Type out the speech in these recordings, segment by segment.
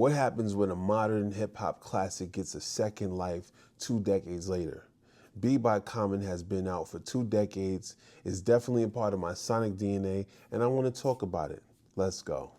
What happens when a modern hip-hop classic gets a second life 2 decades later? B by Common has been out for 2 decades, is definitely a part of my sonic DNA, and I want to talk about it. Let's go.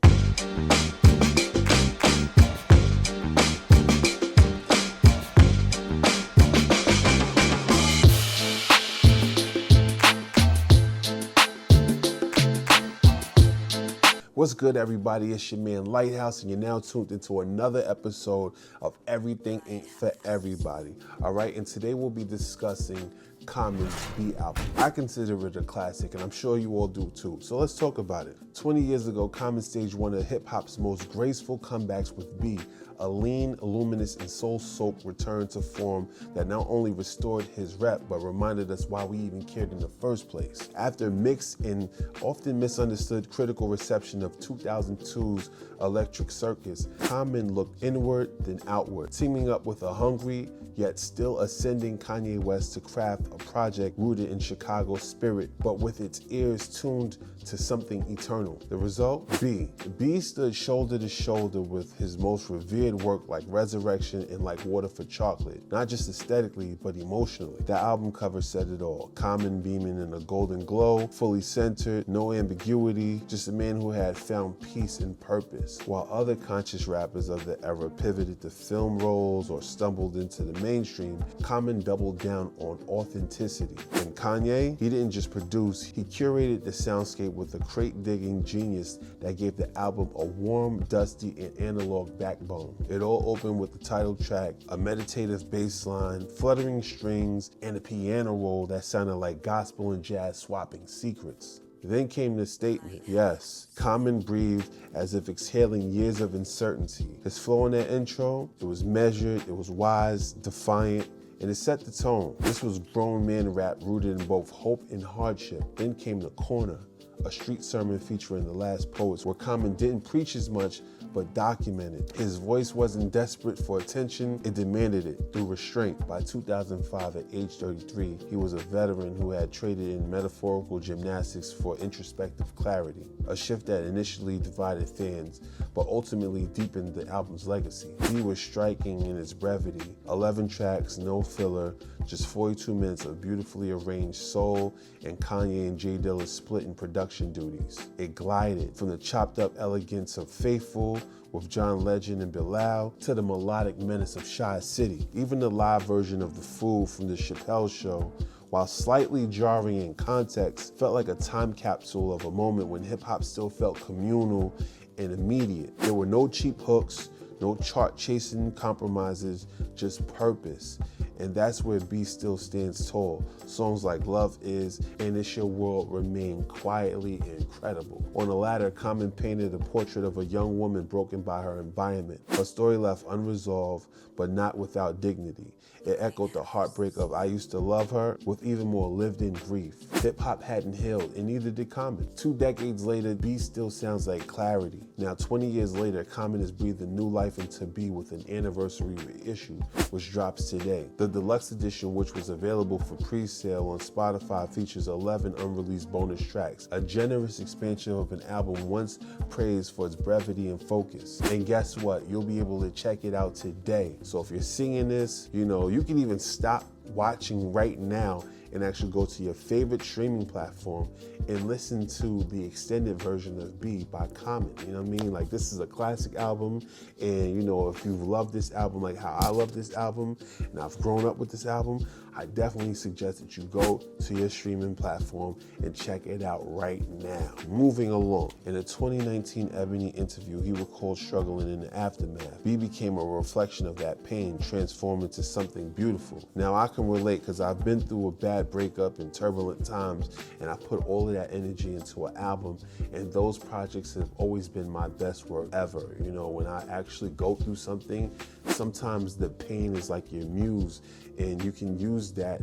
What's good, everybody? It's your man Lighthouse, and you're now tuned into another episode of Everything Ain't For Everybody. All right, and today we'll be discussing Common's B album. I consider it a classic, and I'm sure you all do too. So let's talk about it. 20 years ago, Common staged one of hip-hop's most graceful comebacks with B, a lean, luminous, and soul-soaked return to form that not only restored his rep, but reminded us why we even cared in the first place. After mixed and often misunderstood critical reception of 2002's Electric Circus, Common looked inward then outward, teaming up with a hungry yet still ascending Kanye West to craft a project rooted in Chicago spirit, but with its ears tuned to something eternal. The result? B. B stood shoulder to shoulder with his most revered work like Resurrection and Like Water for Chocolate, not just aesthetically, but emotionally. The album cover said it all. Common beaming in a golden glow, fully centered, no ambiguity, just a man who had found peace and purpose. While other conscious rappers of the era pivoted to film roles or stumbled into the mainstream, Common doubled down on authenticity. And Kanye, he didn't just produce, he curated the soundscape with a crate-digging genius that gave the album a warm, dusty, and analog backbone. It all opened with the title track, a meditative bass line, fluttering strings, and a piano roll that sounded like gospel and jazz swapping secrets. Then came the statement. Yes, Common breathed as if exhaling years of uncertainty. His flow in that intro, it was measured, it was wise, defiant, and it set the tone. This was grown man rap rooted in both hope and hardship. Then came The Corner, a street sermon featuring the last poets, where Common didn't preach as much, but documented. His voice wasn't desperate for attention, it demanded it through restraint. By 2005, at age 33, he was a veteran who had traded in metaphorical gymnastics for introspective clarity, a shift that initially divided fans, but ultimately deepened the album's legacy. He was striking in its brevity, 11 tracks, no filler, just 42 minutes of beautifully arranged soul, and Kanye and Dilla split in production duties. It glided from the chopped up elegance of Faithful with John Legend and Bilal to the melodic menace of Shy City. Even the live version of The Fool from the Chappelle Show, while slightly jarring in context, felt like a time capsule of a moment when hip-hop still felt communal and immediate. There were no cheap hooks, no chart-chasing compromises, just purpose. And that's where B still stands tall. Songs like Love Is and It's Your World remain quietly incredible. On the latter, Common painted a portrait of a young woman broken by her environment. Her story left unresolved, but not without dignity. It echoed the heartbreak of I Used to Love Her with even more lived-in grief. Hip-hop hadn't healed, and neither did Common. 2 decades later, B still sounds like clarity. Now, 20 years later, Common has breathed a new life into B with an anniversary reissue, which drops today. The deluxe edition, which was available for pre-sale on Spotify, features 11 unreleased bonus tracks, a generous expansion of an album once praised for its brevity and focus. And guess what? You'll be able to check it out today. So if you're singing this, you can even stop watching right now and actually go to your favorite streaming platform and listen to the extended version of B by Common. You know what I mean? Like, this is a classic album, and if you've loved this album like how I love this album, and I've grown up with this album, I definitely suggest that you go to your streaming platform and check it out right now. Moving along, in a 2019 Ebony interview, he recalled struggling in the aftermath. B became a reflection of that pain, transformed into something beautiful. Now, I can relate because I've been through a bad breakup and turbulent times, and I put all of that energy into an album, and those projects have always been my best work ever. When I actually go through something, sometimes the pain is like your muse, and you can use that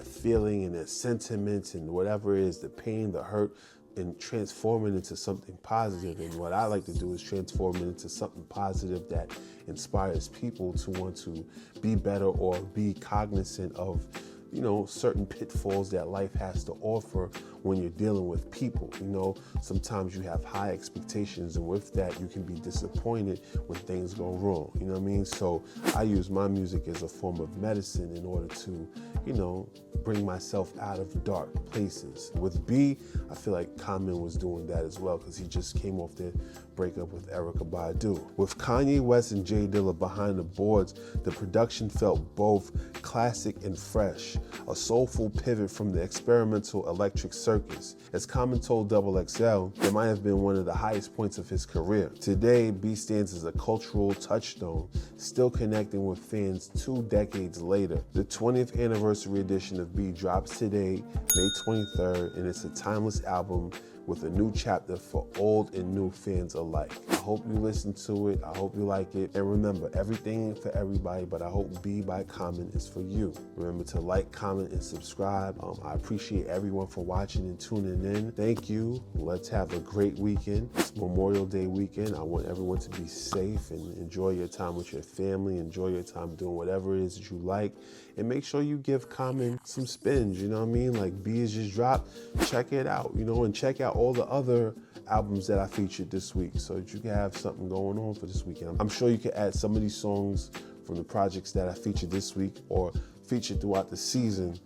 feeling and that sentiment and whatever it is, the pain, the hurt, and transform it into something positive. And what I like to do is transform it into something positive that inspires people to want to be better or be cognizant of certain pitfalls that life has to offer when you're dealing with people. You know, sometimes you have high expectations, and with that, you can be disappointed when things go wrong. You know what I mean? So I use my music as a form of medicine in order to, you know, bring myself out of dark places. With B, I feel like Common was doing that as well, because he just came off the breakup with Erykah Badu. With Kanye West and J Dilla behind the boards, the production felt both classic and fresh, a soulful pivot from the experimental electric circus. As Common told XXL, it might have been one of the highest points of his career. Today, B stands as a cultural touchstone, still connecting with fans 2 decades later. The 20th anniversary edition of B drops today, May 23rd, and it's a timeless album with a new chapter for old and new fans alike. I hope you listen to it. I hope you like it. And remember, everything ain't for everybody, but I hope B by Common is for you. Remember to like, comment, and subscribe. I appreciate everyone for watching and tuning in. Thank you. Let's have a great weekend. It's Memorial Day weekend. I want everyone to be safe and enjoy your time with your family. Enjoy your time doing whatever it is that you like. And make sure you give Common some spins, you know what I mean? Like B has just dropped, check it out, you know, and check out all the other albums that I featured this week so that you can have something going on for this weekend. I'm sure you can add some of these songs from the projects that I featured this week or featured throughout the season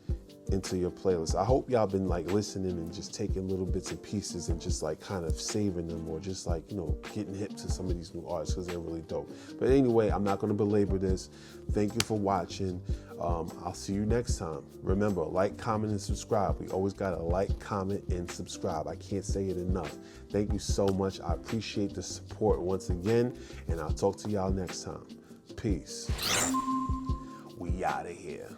into your playlist. I hope y'all been like listening and just taking little bits and pieces and just like kind of saving them, or just like, you know, getting hip to some of these new artists because they're really dope. But anyway, I'm not going to belabor this. Thank you for watching. I'll see you next time. Remember, like, comment, and subscribe. We always got to like, comment, and subscribe. I can't say it enough. Thank you so much. I appreciate the support once again, and I'll talk to y'all next time. Peace. We out of here.